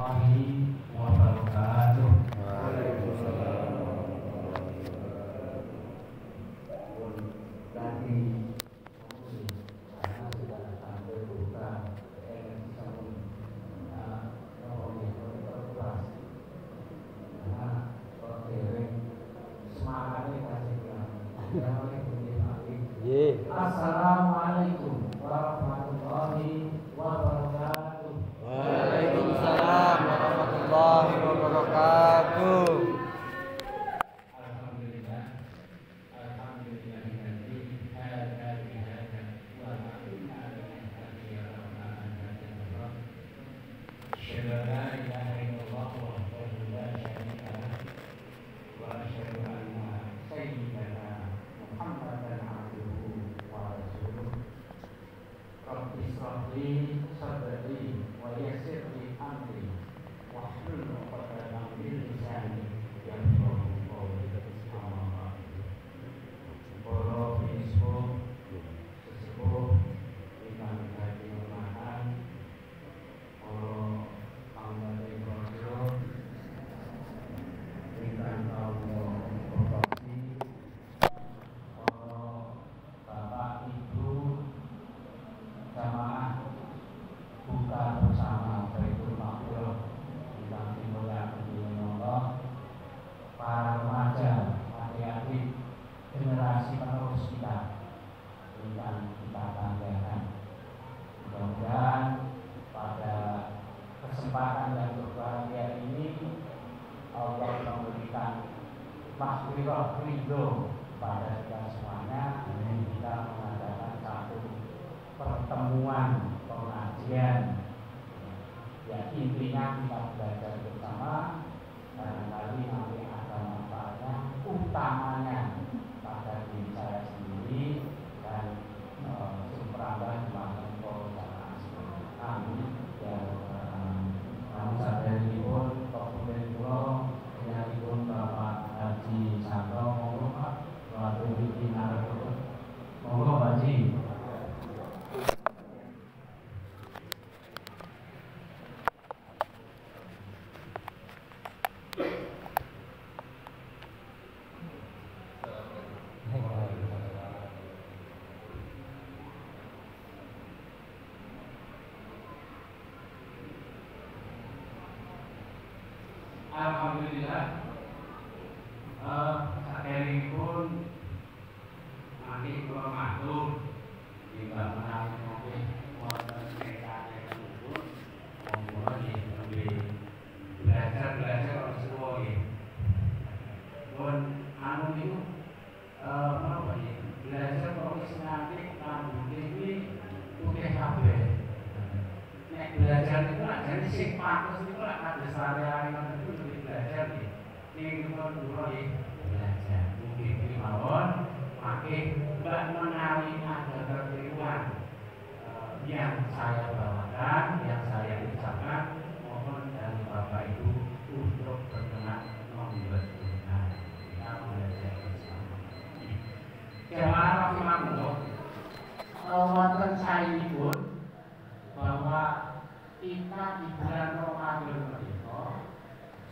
warahmatullahi wabarakatuh. Assalamualaikum warahmatullahi wabarakatuh. Waalaikumsalam warahmatullahi wabarakatuh. Alhamdulillah. Rabbi shrahli sadri wa yassir li amri wahlul 'uqdatam min lisani yafqahu qawli. Para biniswa sesepuh ingkang dadi hormatan, para panglima praja ingkang kawula hormati, para bapak ibu jamaah buka bersama Baitul Maqdis ingkang dimulyakaken dening Allah, para remaja, adik-adik generasi penerus kita ingkang kita banggakan. Mudah-mudahan pada kesempatan yang berbahagia ini Allah memberikan maghfirah ridho pada kita semuanya. Kita mengadakan satu pertemuan pengajian, ya intinya kita belajar bersama, barangkali nanti ada manfaatnya, utamanya pada diri saya sendiri dan sumberambah dimakan korban. Amin. Ya, kamu sadar pun kemudian pulau yang pun Bapak Haji Sandro monggo Pak, waktu bikin narkoba monggo Haji. Alhamdulillah, saderengipun nanti kula matur jika menawi nanti wonten sekane pun monggo nggih belajar sesuai nggih. Pun anu niku menapa nggih belajar kok wis nganti rambut iki putih kabeh. Nek belajar itu ajane sing patus niku lak kados sare-are ngoten niku belajar nggih. Ning kula belajar. Mungkin iki mawon pakai mbak menawi ada kekeliruan yang saya bawakan, yang saya ucapkan, mohon dari Bapak Ibu untuk berkenan membetulkan. Kita belajar bersama. Jamaah rahimahullah, wonten saenipun bahwa kita di bulan Ramadan menika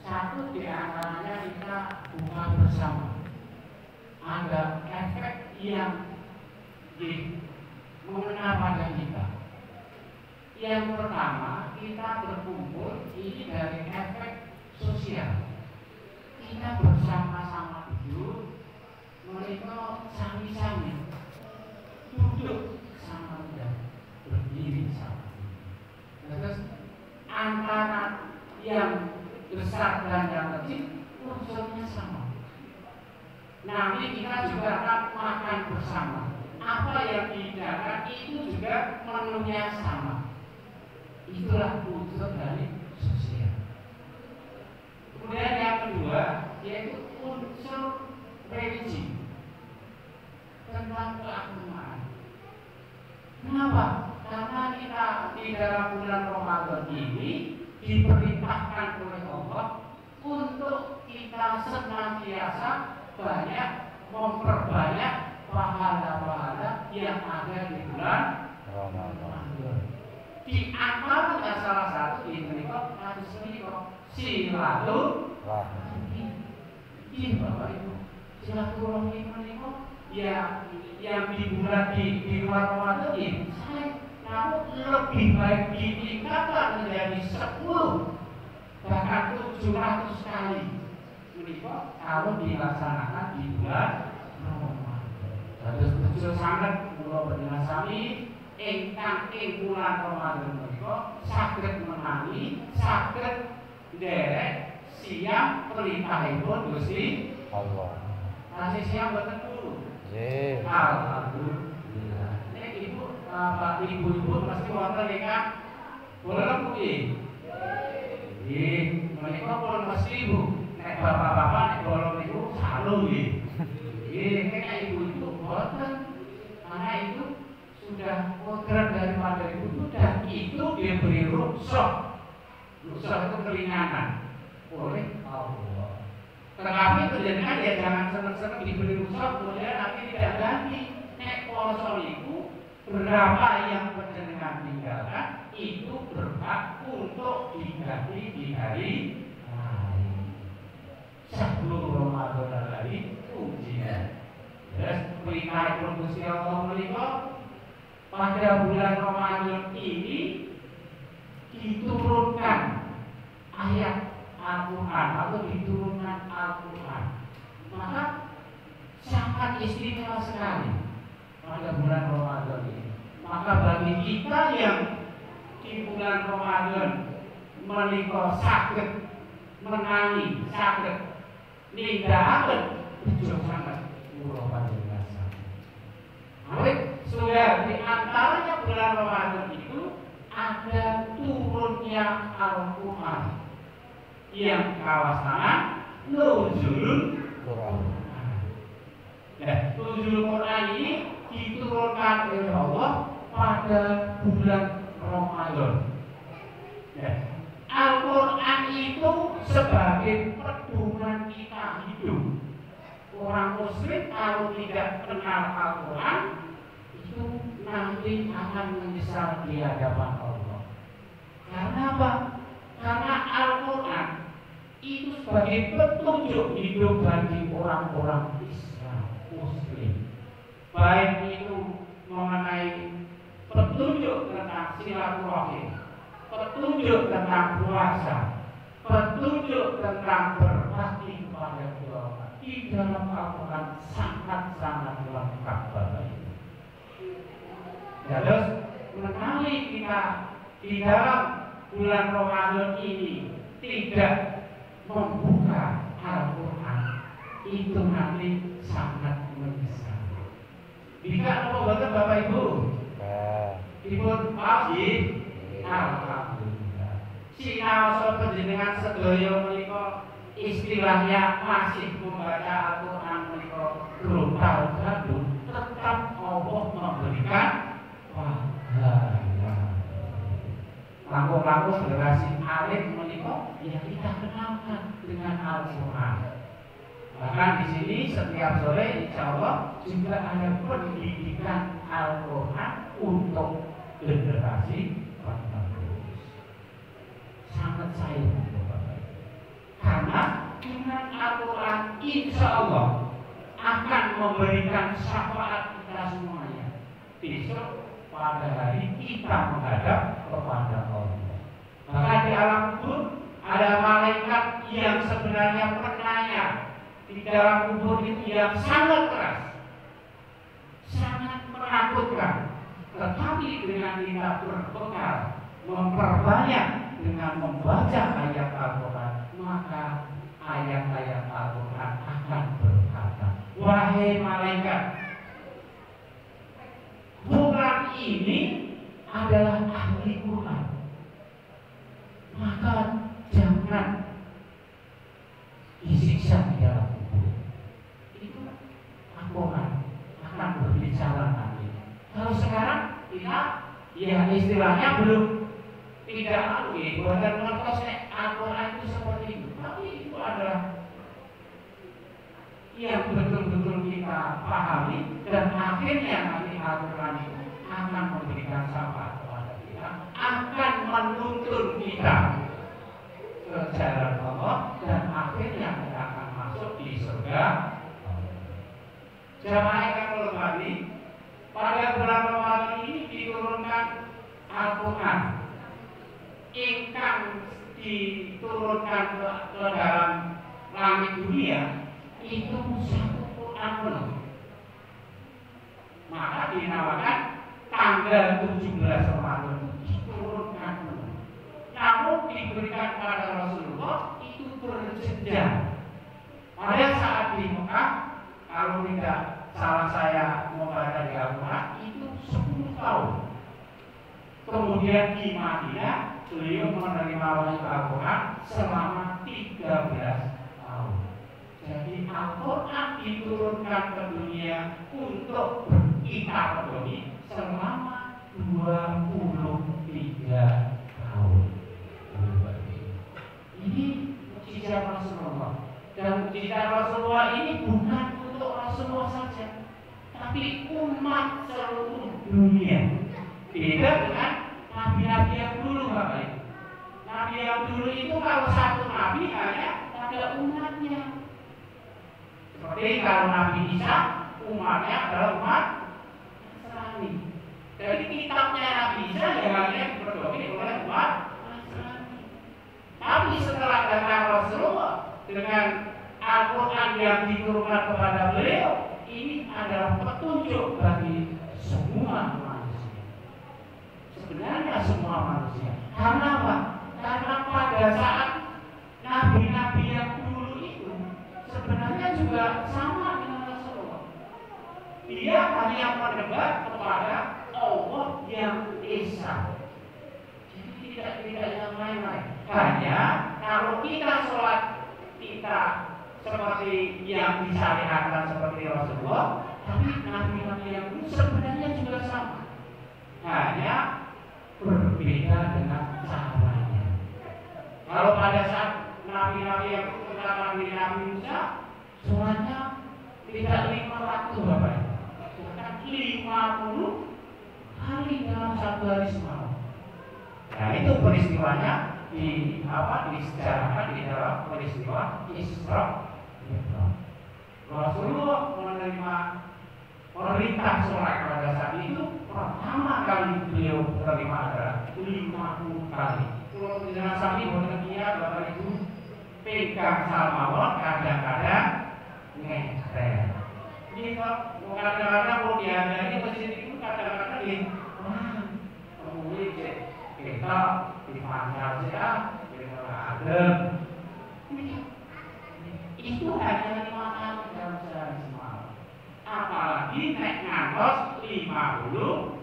satu di antaranya kita buka bersama. Ada efek yang mengena pada kita. Yang pertama, kita berkumpul ini dari efek sosial. Kita bersama-sama duduk, mereka sami-sami duduk sama berdiri sama. Terus antara yang besar dan yang kecil unsurnya sama. Nanti kita juga akan makan bersama. Apa yang dihidangkan itu juga menunya sama. Itulah unsur dari sosial. Kemudian yang kedua yaitu unsur religi tentang keagamaan. Kenapa? Karena kita di dalam bulan Ramadan ini diperintahkan oleh Allah untuk kita senantiasa banyak memperbanyak pahala-pahala yang ada di bulan Ramadan. di antaranya salah satu ini kok harus ini kok silaturahmi. Ini Bapak Ibu, silaturahmi ini kok ya yang di bulan di luar Ramadan ini namun lebih baik ditingkatkan menjadi 10 bahkan 700 kali. Ini kok kalau dilaksanakan di bulan Ramadan. Terus betul sangat kula panjenengan sami ingkang ing bulan Ramadan menika saged menangi, saged nderek siang perintahipun Gusti Allah. Kasih siang boten Bu? Nggih. Alhamdulillah. Nek Ibu Pak Ibu-ibu mesti wonten ingkang bolen kuwi. Nggih, menika pun mesti Bu. Nek bapak-bapak nek bolen niku salu nggih. Nggih, nek ibu-ibu boten. Karena itu sudah kodrat daripada ibu dan itu diberi rukhsah. Rukhsah itu keringanan oleh Allah. Tetapi terjadinya ya jangan senang-senang diberi rukhsah kemudian nanti tidak ganti. Nek poso itu berapa yang panjenengan tinggalkan itu berhak untuk diganti di hari lain. Sebelum Ramadan lagi ujian. Terus perintah Gusti Allah menika pada bulan Ramadan ini diturunkan ayat Al-Quran atau diturunkan Al-Quran, maka sangat istimewa sekali pada bulan Ramadan ini. Maka bagi kita yang di bulan Ramadan menika saged menangi, saged nindakaken bejo sangat kula panjenengan sami. Sudah di antaranya bulan Ramadan itu ada turunnya Al-Quran yang kawasan nuzulul Quran. Nah, nuzulul Quran ini diturunkan oleh Allah pada bulan Ramadan. Nah, Al-Quran itu sebagai pedoman kita hidup. Orang Muslim kalau tidak kenal Al-Quran itu nanti akan menyesal di hadapan Allah. Karena apa? Karena Al-Quran itu sebagai petunjuk hidup bagi orang-orang Islam Muslim. Baik itu mengenai petunjuk tentang silaturahim, petunjuk tentang puasa, petunjuk tentang berbakti kepada Allah. Di dalam Al-Quran sangat-sangat lengkap Bapak Ibu. Ya, terus mengenali kita di dalam bulan Ramadan ini tidak membuka Al-Quran itu nanti sangat menyesal. Jika membuat Bapak Ibu, dipun pagi, alhamdulillah. Sinau panjenengan sedaya menika istilahnya masih membaca Al-Quran menika belum tahu gadun, tetap Allah memberikan pahala. Langkung-langkung generasi alim menika ya kita kenalkan dengan Al-Quran. Bahkan di sini setiap sore insya Allah juga ada pendidikan Al-Quran untuk generasi penerus. Sangat sayang. Karena dengan Al-Quran insya Allah akan memberikan syafaat kita semuanya besok pada hari kita menghadap kepada Allah. Maka di alam kubur ada malaikat yang sebenarnya penanya di dalam kubur itu yang sangat keras, sangat menakutkan. Tetapi dengan kita berbekal memperbanyak dengan membaca ayat Al-Quran, maka ayat-ayat Al-Quran akan berkata, wahai malaikat, bulan ini adalah ahli Quran, maka jangan disiksa di dalam kubur. Itu Al-Quran akan berbicara nanti. Kalau sekarang kita ya istilahnya belum tidak lagi bukan mengertos Al-Quran itu seperti itu, tapi itu adalah yang betul-betul kita pahami dan akhirnya nanti Al-Quran itu akan memberikan syafaat kepada kita, akan ke jalan Allah dan akhirnya kita akan masuk di surga. Jamaah yang terhormati, pada bulan Ramadan ini diturunkan Al-Quran ingkang diturunkan ke dalam langit dunia itu satu Quran penuh. Maka dinamakan tanggal 17 Ramadan diturunkan penuh. Namun diberikan kepada Rasulullah itu berjenjang. Pada saat di Mekah, kalau tidak salah saya membaca di Al-Quran itu 10 tahun. Kemudian di Madinah beliau menerima wahyu Al-Quran selama 13 tahun. Jadi Al-Quran diturunkan ke dunia untuk kita peduli selama 23 tahun. Ini mukjizat Rasulullah. Dan mukjizat Rasulullah ini bukan untuk Rasulullah saja, tapi umat seluruh dunia. Beda dengan nabi-nabi yang dulu, Bapak Ibu. Nabi yang dulu itu kalau satu nabi hanya ada umatnya. Seperti kalau Nabi Isa, umatnya adalah umat Nasrani. Jadi kitabnya Nabi Isa yang hanya dipedomi oleh umat Nasrani. Tapi setelah datang Rasulullah dengan Al-Quran yang diturunkan kepada beliau, ini adalah petunjuk bagi semua manusia. Sebenarnya semua manusia. Karena apa? Karena pada saat nabi-nabi yang dulu itu sebenarnya juga sama dengan Rasulullah. Dia hanya mendebat kepada Allah yang Esa. Jadi tidak yang lain-lain. Hanya kalau kita sholat kita seperti yang disyariatkan seperti Rasulullah, tapi nabi-nabi yang dulu sebenarnya juga sama. Hanya berbeda dengan caranya. Kalau pada saat nabi-nabi yang terutama Nabi Musa, sholatnya tidak 5 waktu, Bapak, bahkan 50 kali dalam satu hari semalam. Nah itu peristiwanya disejarahkan di dalam peristiwa Isra. Rasulullah menerima perintah sholat pada saat itu pertama kali beliau menerima adalah 50 kali. Kalau tidak sampai dia Bapak Ibu pegang salmawon kadang-kadang ngeter. Ini kok kadang-kadang mau diajari masjid itu kadang-kadang kemudian kita dipanjang saja, kita adem. Itu hanya 5 kali dalam sehari semalam. Apalagi naik ngantos 50.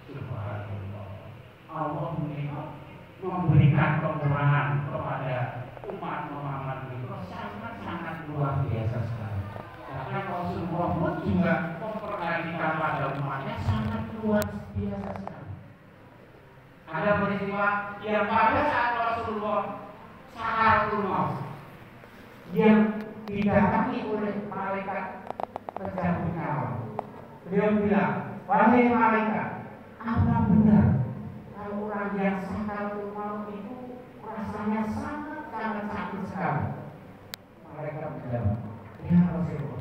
Subhanallah. Allah memberikan kemurahan kepada umat Muhammad itu sangat-sangat luar biasa sekali. Karena Rasulullah pun juga memperhatikan pada umatnya sangat luar biasa sekali. Ada peristiwa yang pada saat Rasulullah sakaratul maut yang didatangi oleh malaikat pencabut nyawa. Beliau bilang, wahai malaikat, apa benar kalau orang yang sakaratul maut itu rasanya sangat sakit sekali? Malaikat menjawab, ya Rasulullah.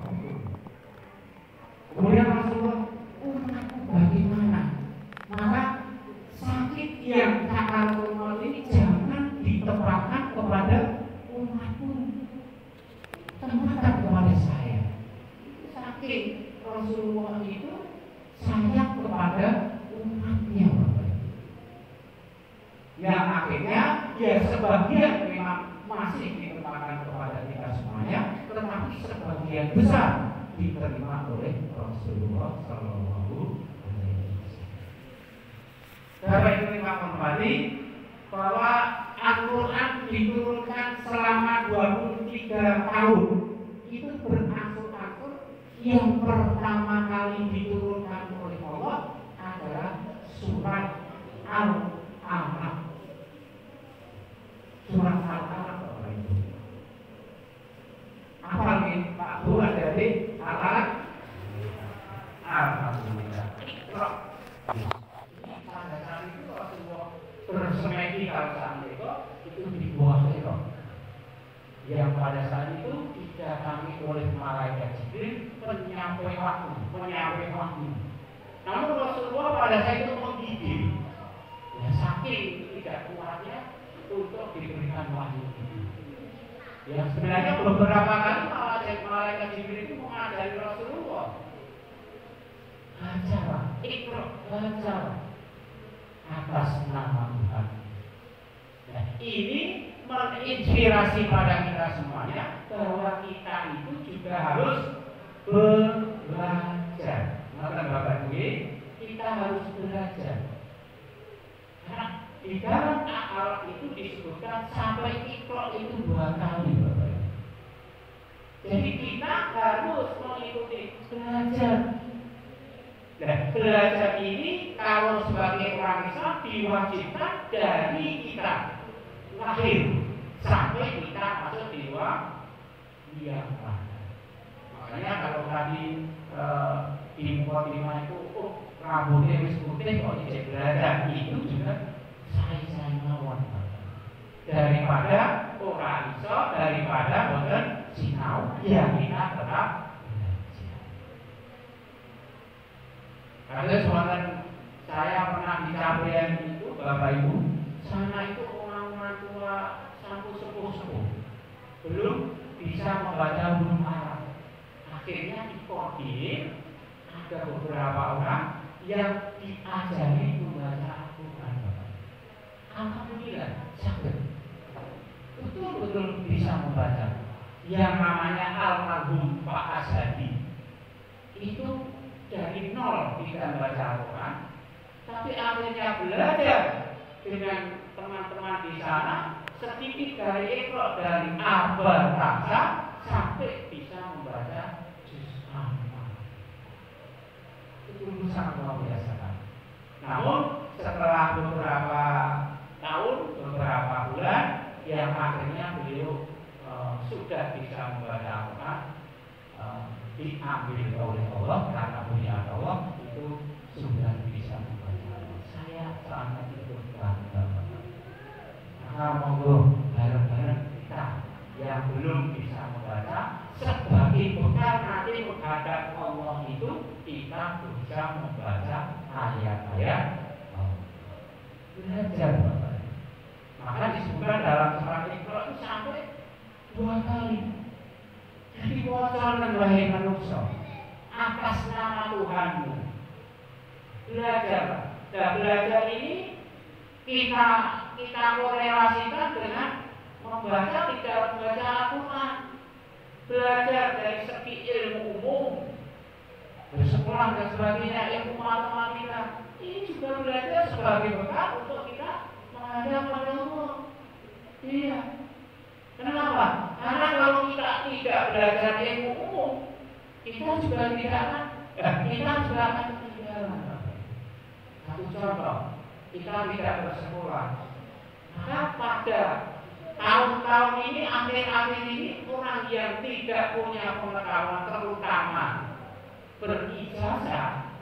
Kemudian Rasulullah, umatku bagaimana? Maka sakit yang sakaratul maut ini jangan ditempatkan kepada umatku, tempatkan kepada saya. Sakit Rasulullah itu sayang kepada umatnya, yang akhirnya ya sebagian memang masih ditempatkan kepada kita semuanya, tetapi sebagian besar diterima oleh Rasulullah Sallallahu Alaihi Wasallam. Dapat diterima kembali bahwa Al-Quran diturunkan selama 23 tahun. Itu berangsur-angsur yang pertama kali diturunkan oleh Allah adalah surat Al-Alaq. Surat Al-Alaq apa ini Pak Bu? Ada di Al-Alaq. Alhamdulillah. Pada saat itu Rasulullah bersemedi kalau sampai itu yang pada saat itu didatangi oleh malaikat Jibril penyampai wahyu. Namun Rasulullah pada saat itu menggigil, ya, saking tidak kuatnya untuk diberikan wahyu itu. Ya, sebenarnya beberapa kali malaikat Jibril itu mengajari Rasulullah, baca, Iqra, baca atas nama Tuhan. Nah, ini menginspirasi pada kita semuanya bahwa kita itu juga harus belajar. Maka Bapak Ibu, kita harus belajar. Karena di dalam Al-Quran itu disebutkan sampai Iqra itu 2 kali, Bapak Ibu. Jadi kita harus mengikuti belajar. Nah, belajar ini kalau sebagai orang Islam diwajibkan dari kita lahir sampai kita masuk di ruang yang mana. Makanya kalau tadi di Muqaddimah itu rambutnya wis putih kok ijek belajar, itu juga saya mawon. Daripada orang iso, daripada boten sinau, ya kita tetap belajar. Karena semalam saya pernah di Cabean itu, Bapak Ibu, sana itu orang tua sampai sepuh-sepuh belum bisa membaca huruf Arab. Akhirnya dikoordinir, ada beberapa orang yang diajari membaca Al-Quran. Alhamdulillah, sakit, betul-betul bisa membaca. Yang namanya almarhum Pak Asadi itu dari nol bisa membaca Al-Quran, tapi akhirnya belajar dengan teman-teman di sana sedikit dari Iqra, dari Al-Baqarah sampai bisa membaca juz Amma. Itu sangat luar biasa kan. Namun setelah beberapa tahun, beberapa bulan, yang akhirnya beliau sudah bisa membaca Al-Quran, diambil oleh Allah karena punya Allah, itu sudah bisa membaca. Saya sangat ikut bangga. Maka monggo bareng-bareng kita yang belum bisa membaca, sebagai bekal nanti menghadap Allah itu kita bisa membaca ayat-ayat Allah. Belajar, Bapak. Maka disebutkan dalam surat Iqra itu sampai 2 kali. Jadi wacan dan wahai manusia, atas nama Tuhanmu belajar. Dan belajar ini kita korelasikan dengan membaca, tidak membaca Al-Quran. Belajar dari segi ilmu umum, bersekolah dan sebagainya, ilmu matematika, ini juga belajar sebagai bekal untuk kita menghadap pada Allah. Iya. Kenapa? Karena kalau kita tidak belajar ilmu umum, kita juga akan ketinggalan. Satu contoh, kita tidak bersekolah. Maka pada tahun-tahun ini, akhir-akhir ini, orang yang tidak punya pengetahuan, terutama berijazah,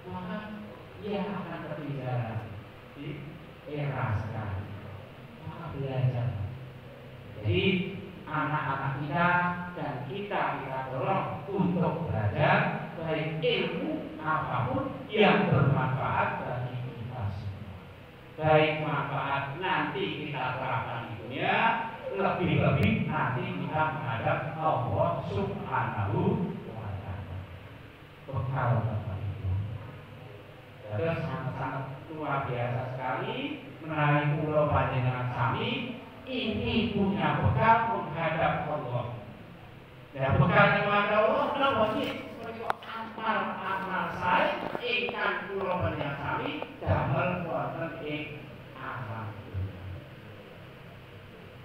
maka ia akan ketinggalan di era sekarang. Maka belajar. Jadi anak-anak kita dan kita tolong untuk belajar, baik ilmu apapun yang bermanfaat bagi kita semua. Baik manfaat nanti kita terapkan di dunia, lebih-lebih nanti kita menghadap Allah Subhanahu wa Ta'ala. Bekal Bapak Ibu. Terus sangat-sangat luar biasa sekali menarik pulau panjenengan sami. Ini punya bekal menghadap Allah. Ya, bekal yang menghadap Allah adalah wajib. Amal saya ingkang kula panjenengan sami damel wonten ing alam.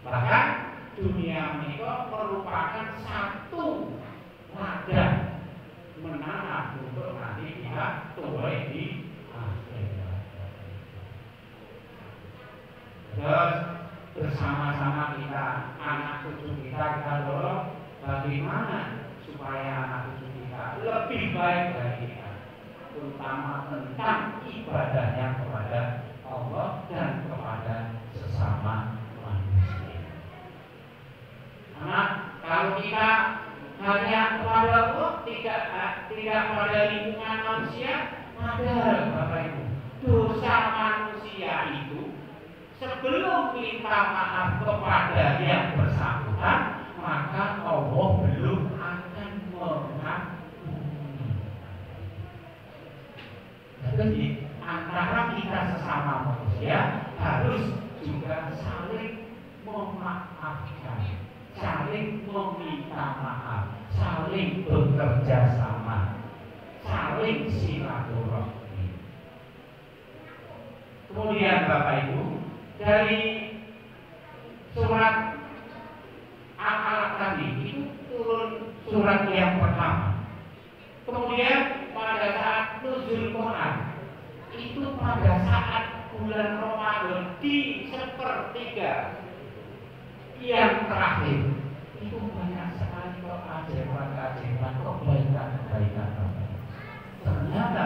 Bahkan dunia menika merupakan satu wadah menanam untuk nanti kita tuai di akhirat. Terus bersama-sama kita, anak cucu kita dorong bagaimana supaya anak cucu kita lebih baik dari kita, terutama tentang ibadahnya kepada Allah dan kepada sesama manusia. Karena Kalau kita hanya kepada Allah, tidak pada lingkungan manusia, padahal Bapak Ibu, dosa manusia itu sebelum minta maaf kepada yang bersangkutan, maka Allah belum akan mengampuni. Jadi antara kita sesama manusia harus juga saling memaafkan, saling meminta maaf, saling bekerja sama, saling silaturahmi. Kemudian Bapak Ibu, dari surat Al-Alaq tadi itu turun surat yang pertama. Kemudian pada saat nuzul Quran itu pada saat bulan Ramadan di sepertiga yang terakhir itu banyak sekali keajaiban-keajaiban, kebaikan-kebaikan. Ternyata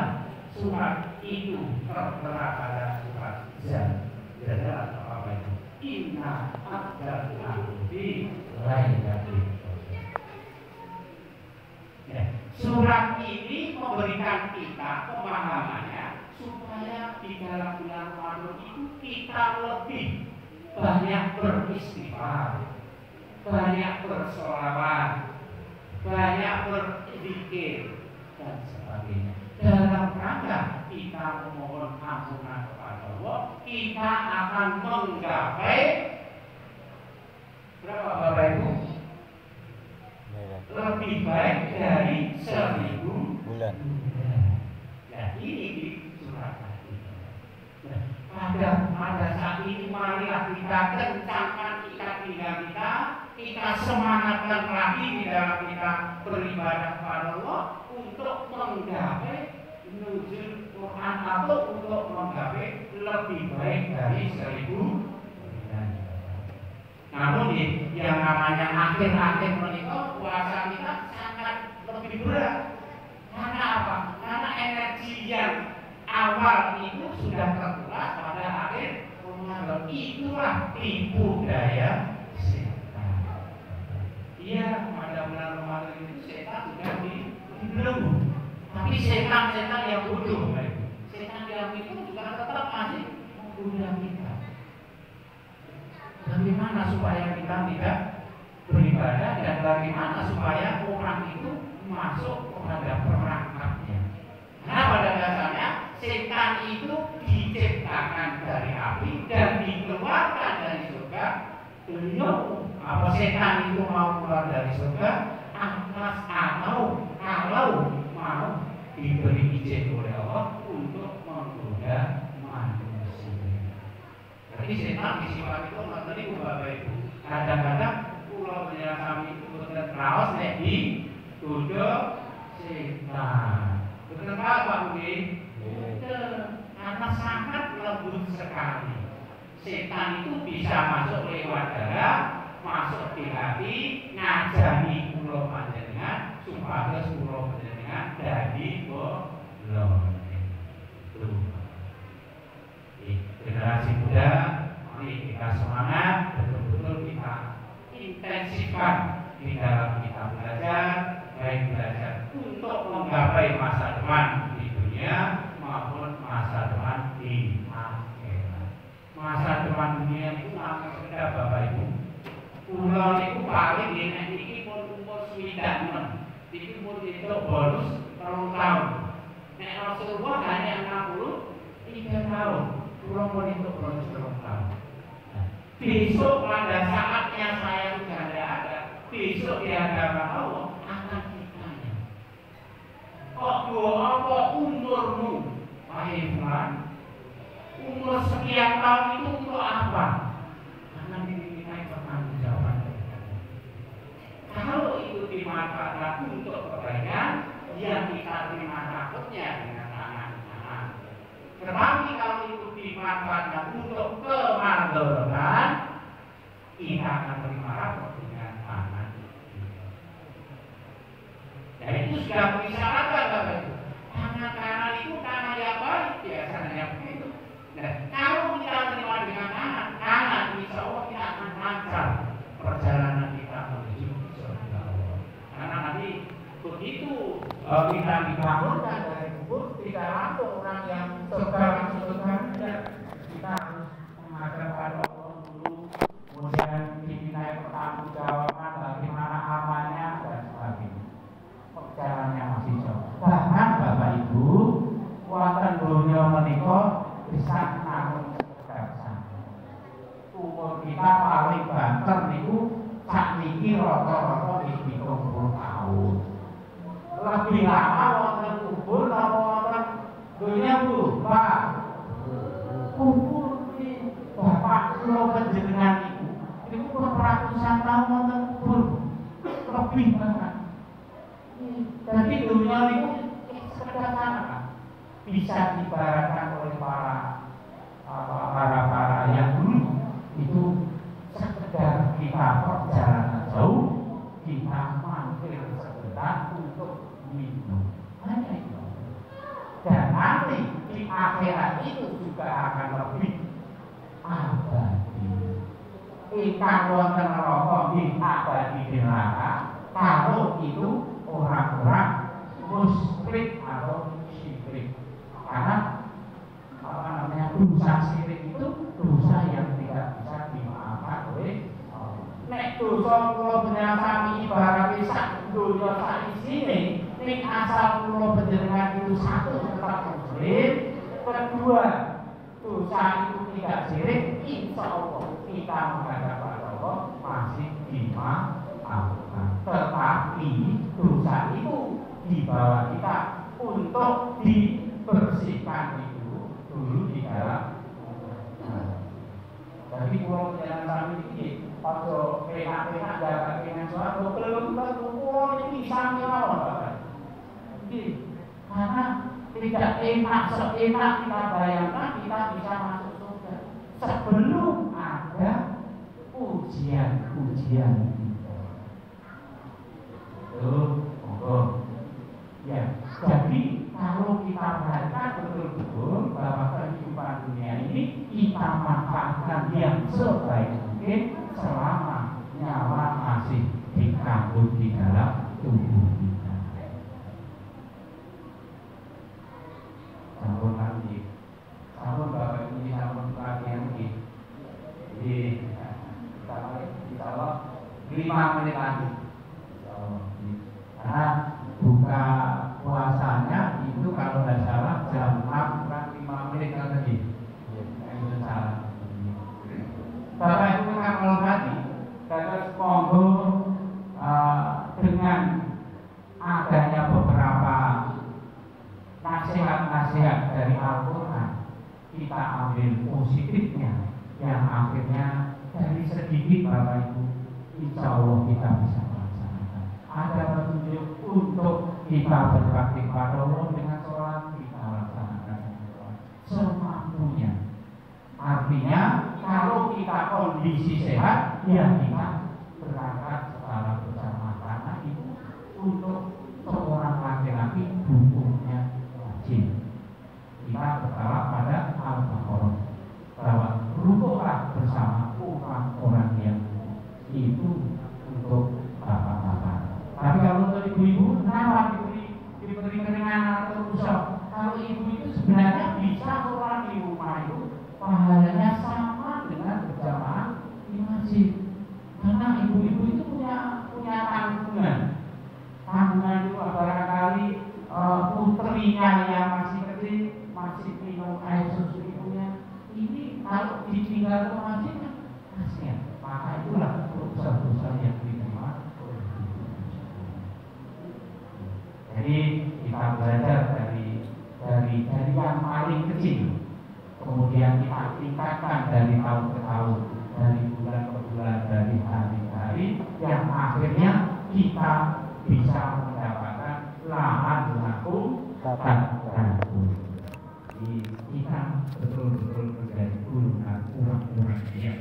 surat itu tertera pada surat Zalzal atau apa itu? Inna adzalnahu fi lailatul qadar. Ya, surat ini memberikan kita pemahamannya supaya di dalam bulan Ramadan itu kita lebih banyak beristighfar, banyak bersolawat, banyak berzikir dan sebagainya. Dalam rangka kita memohon ampunan kepada Allah, kita akan menggapai berapa Bapak Ibu? Lebih baik dari 1000 bulan. Nah ini di surat tadi. Pada saat ini marilah kita kencangkan ikat pinggang kita semangatkan lagi di dalam kita beribadah kepada Allah untuk menggapai nuzul Quran atau untuk menggapai lebih baik dari 1000 bulan. Namun yang namanya akhir-akhir menikah puasa kita sangat lebih berat. Karena apa? Karena energi yang awal itu sudah terkuras pada akhir Ramadan. Itulah tipu daya setan. Iya, pada bulan Ramadan itu setan sudah dibelenggu. Tapi setan-setan yang bodoh, setan yang itu juga tetap masih menggoda kita. Bagaimana supaya kita tidak beribadah dan bagaimana supaya orang itu masuk kepada perangkapnya? Nah, pada dasarnya setan itu diciptakan dari api dan dikeluarkan dari surga. Beliau apa setan itu mau keluar dari surga atas atau kalau mau diberi izin oleh Allah untuk menggoda manusia. Jadi setan disifat itu tadi Bapak Ibu. Kadang-kadang pulau kami itu benar raos nek di goda setan. Betul Pak Budi? Betul. Karena sangat lembut sekali. Setan itu bisa masuk lewat darah, masuk di hati, ngajani pulau panjenengan, supados pulau panjenengan dari bolong. Generasi muda, mari kita semangat, betul-betul kita intensifkan di dalam kita belajar, baik belajar untuk menggapai masa depan di dunia maupun masa depan di akhirat. Masa depan dunia itu akan sekedar Bapak Ibu. Pulau itu paling enak ini pun umur 9 ini pun itu bonus tahun. Nek Rasulullah hanya 63 tahun. Pulau pun itu bonus tahun. Besok pada saatnya saya sudah ada. Besok di hadapan Allah akan ditanya. Kok apa umurmu, wahai fulan? Umur sekian tahun itu untuk apa? Karena dimintai pertanggungjawaban. Kalau itu dimanfaatkan untuk kebaikan, yang kita terima takutnya dengan tangan. Tetapi kalau itu dimanfaatkan untuk kemandoran, kita akan terima rapor dengan tangan. Dan itu sudah disyaratkan Bapak Ibu. Tangan kanan itu tangan yang baik biasanya begitu. Nah, kalau kita terima dengan tangan kanan, insya Allah kita akan lancar perjalanan kita menuju surga. kita dibangunkan dari kubur, tidak langsung orang yang surga tidak. Kita harus menghadap pada Allah dulu, kemudian dimintai pertanggungjawaban bagaimana amalnya dan sebagainya. Perjalanannya masih jauh. Bahkan Bapak Ibu, wonten donya menika bisa namun sekedar sana. Umur kita paling banter niku sakniki rata-rata wis 70 tahun. Lebih lama wonten kubur napa wonten donya Bu? Pak. Kubur iki Bapak kula panjenengan niku ratusan tahun wonten kubur. Lebih banget. Jadi dunia itu sekedar sana bisa diibaratkan oleh para yang dulu itu sekedar kita perjalanan jauh, kita mampir sebentar untuk minum, hanya itu. Dan nanti di akhirat itu juga akan lebih abadi. Ikan wonten neraka di abadi di neraka. Kalau itu orang-orang musyrik atau syirik, karena dosa syirik itu dosa yang tidak bisa dimaafkan oleh Allah. Nek dosa kula panjenengan sami ibarat sak donya sak isine, ning asal kula panjenengan itu satu tetap muslim, kedua dosa itu tidak syirik, insya Allah kita menghadap Allah masih dimaafkan. Tetapi dosa itu dibawa kita untuk dibersihkan itu dulu di dalam. Jadi kalau jalan kami ini, kalau penak-penak jalan dengan suatu belum pulau ini sami lawan Bapak. Jadi karena tidak enak seenak kita bayangkan kita bisa masuk surga sebelum ada ujian. Monggo. Ya, jadi kalau kita perhatikan betul-betul bahwa kehidupan dunia ini kita manfaatkan yang sebaik mungkin selama nyawa masih dikandung di dalam tubuh kita. Sampun nanti, sampun Bapak ini sampun latihan ini. Jadi kita insya 5 menit lagi. Karena buka puasanya itu kalau tidak salah jam 6 kurang 5 menit kan tadi. Itu salah. Bapak Ibu kalau tadi, terus monggo dengan adanya beberapa nasihat-nasihat dari Al-Quran, kita ambil positifnya, yang akhirnya dari sedikit Bapak Ibu, insya Allah kita bisa melaksanakan. Ada petunjuk untuk kita berbakti pada Allah dengan sholat, kita laksanakan semampunya. Artinya kalau kita kondisi sehat, ya kita berangkat secara bersama, karena itu untuk seorang laki-laki hukumnya wajib. Kita bertolak pada Al-Baqarah bahwa rukuklah bersama orang-orang yang itu untuk bapak-bapak. Tapi kalau untuk ibu-ibu, kenapa diberi keringan atau usah? Kalau ibu itu sebenarnya bisa sholat di rumah itu pahalanya sama dengan berjamaah di masjid. Karena ibu-ibu itu punya tanggungan. Tanggungan itu barangkali putrinya yang masih kecil masih minum air susu ibunya. Ini kalau ditinggal ke masjid kan kasihan. Maka itulah dosa-dosa yang diterima oleh ibu. Jadi kita belajar dari yang paling kecil, kemudian kita tingkatkan dari tahun ke tahun, dari bulan ke bulan, dari hari ke hari, yang akhirnya kita bisa mendapatkan lahan laku Jadi kita betul-betul menjadi golongan orang-orang yang